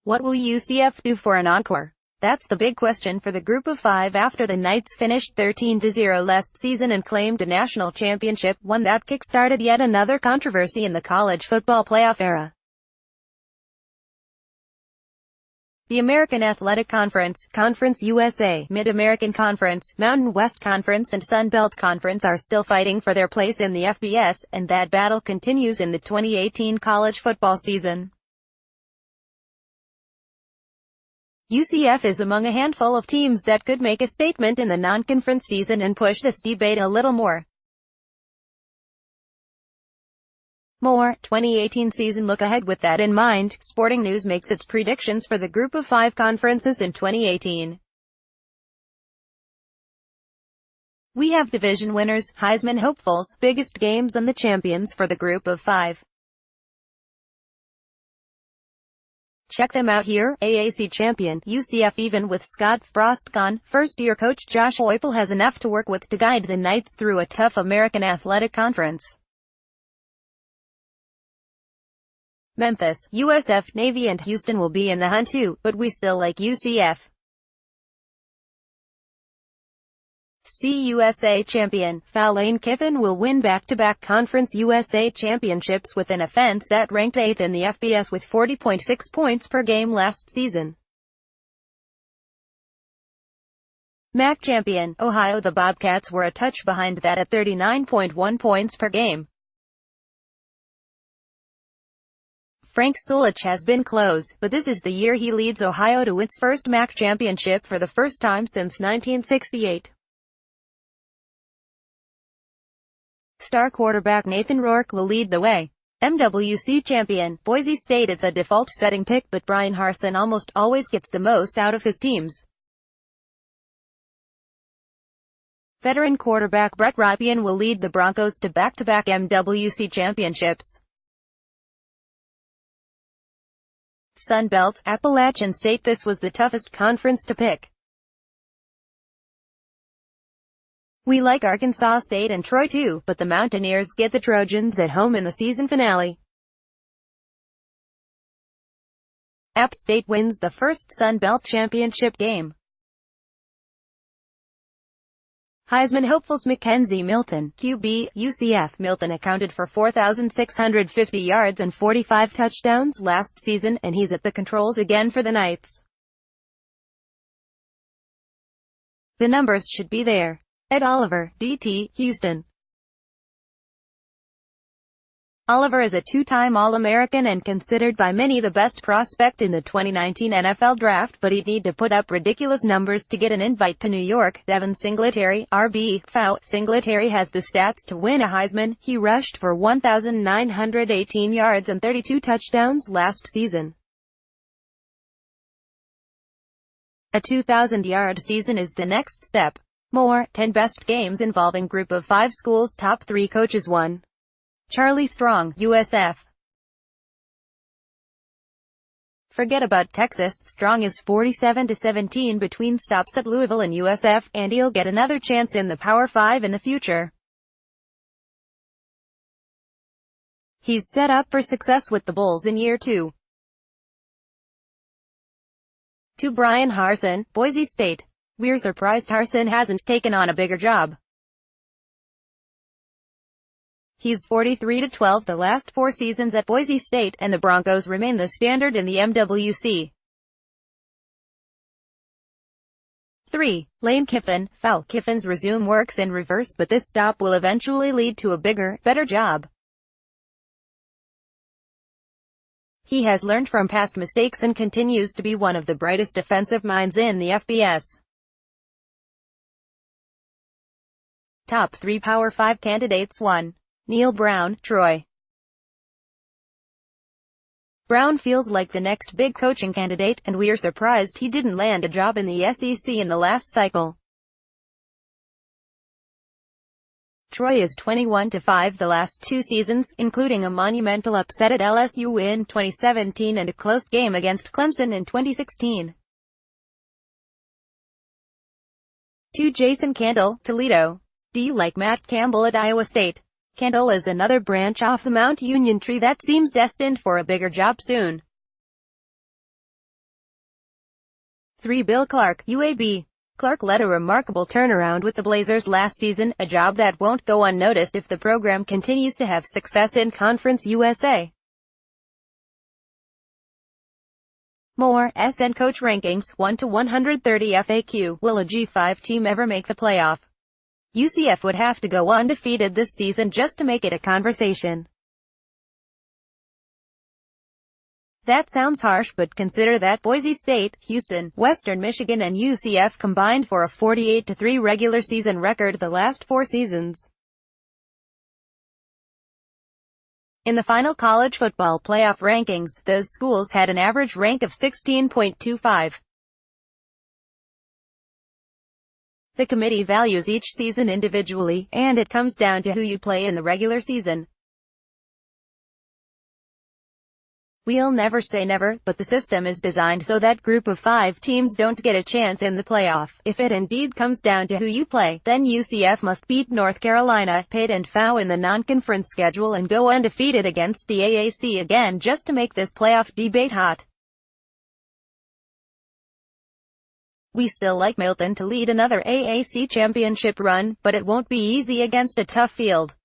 What will UCF do for an encore? That's the big question for the group of five after the Knights finished 13-0 last season and claimed a national championship, one that kick-started yet another controversy in the college football playoff era. The American Athletic Conference, Conference USA, Mid-American Conference, Mountain West Conference and Sun Belt Conference are still fighting for their place in the FBS, and that battle continues in the 2018 college football season. UCF is among a handful of teams that could make a statement in the non-conference season and push this debate a little more. 2018 season look ahead. With that in mind, Sporting News makes its predictions for the group of five conferences in 2018. We have division winners, Heisman hopefuls, biggest games and the champions for the group of five. Check them out here. AAC champion, UCF. Even with Scott Frost gone, first-year coach Josh Heupel has enough to work with to guide the Knights through a tough American Athletic Conference. Memphis, USF, Navy and Houston will be in the hunt too, but we still like UCF. CUSA champion, Lane Kiffin will win back-to-back Conference USA championships with an offense that ranked 8th in the FBS with 40.6 points per game last season. MAC champion, Ohio. The Bobcats were a touch behind that at 39.1 points per game. Frank Solich has been close, but this is the year he leads Ohio to its first MAC championship for the first time since 1968. Star quarterback Nathan Rourke will lead the way. MWC champion, Boise State. It's a default setting pick, but Bryan Harsin almost always gets the most out of his teams. Veteran quarterback Brett Rypien will lead the Broncos to back-to-back MWC championships. Sun Belt, Appalachian State. This was the toughest conference to pick. We like Arkansas State and Troy too, but the Mountaineers get the Trojans at home in the season finale. App State wins the first Sun Belt championship game. Heisman hopefuls Mackenzie Milton, QB, UCF. Milton accounted for 4,650 yards and 45 touchdowns last season, and he's at the controls again for the Knights. The numbers should be there. Ed Oliver, DT, Houston. Oliver is a two-time All-American and considered by many the best prospect in the 2019 NFL Draft, but he'd need to put up ridiculous numbers to get an invite to New York. Devin Singletary, RB, FAU. Singletary has the stats to win a Heisman. He rushed for 1,918 yards and 32 touchdowns last season. A 2,000-yard season is the next step. 10 best games involving group of five schools. Top 3 coaches. 1. Charlie Strong, USF. Forget about Texas. Strong is 47-17 between stops at Louisville and USF, and he'll get another chance in the Power 5 in the future. He's set up for success with the Bulls in year 2. 2. Bryan Harsin, Boise State. We're surprised Harsin hasn't taken on a bigger job. He's 43-12 the last 4 seasons at Boise State, and the Broncos remain the standard in the MWC. 3. Lane Kiffin, FAU. Kiffin's resume works in reverse, but this stop will eventually lead to a bigger, better job. He has learned from past mistakes and continues to be one of the brightest defensive minds in the FBS. Top 3 Power 5 candidates. 1. Neil Brown, Troy. Brown feels like the next big coaching candidate, and we're surprised he didn't land a job in the SEC in the last cycle. Troy is 21-5 the last 2 seasons, including a monumental upset at LSU in 2017 and a close game against Clemson in 2016. 2. Jason Candle, Toledo. Do you like Matt Campbell at Iowa State? Candle is another branch off the Mount Union tree that seems destined for a bigger job soon. 3. Bill Clark, UAB. Clark led a remarkable turnaround with the Blazers last season, a job that won't go unnoticed if the program continues to have success in Conference USA. More SN Coach Rankings, 1 to 130 FAQ. Will a G5 team ever make the playoff? UCF would have to go undefeated this season just to make it a conversation. That sounds harsh, but consider that Boise State, Houston, Western Michigan and UCF combined for a 48-3 regular season record the last 4 seasons. In the final college football playoff rankings, those schools had an average rank of 16.25. The committee values each season individually, and it comes down to who you play in the regular season. We'll never say never, but the system is designed so that group of 5 teams don't get a chance in the playoff. If it indeed comes down to who you play, then UCF must beat North Carolina, Pitt and FAU in the non-conference schedule and go undefeated against the AAC again just to make this playoff debate hot. We still like Milton to lead another AAC championship run, but it won't be easy against a tough field.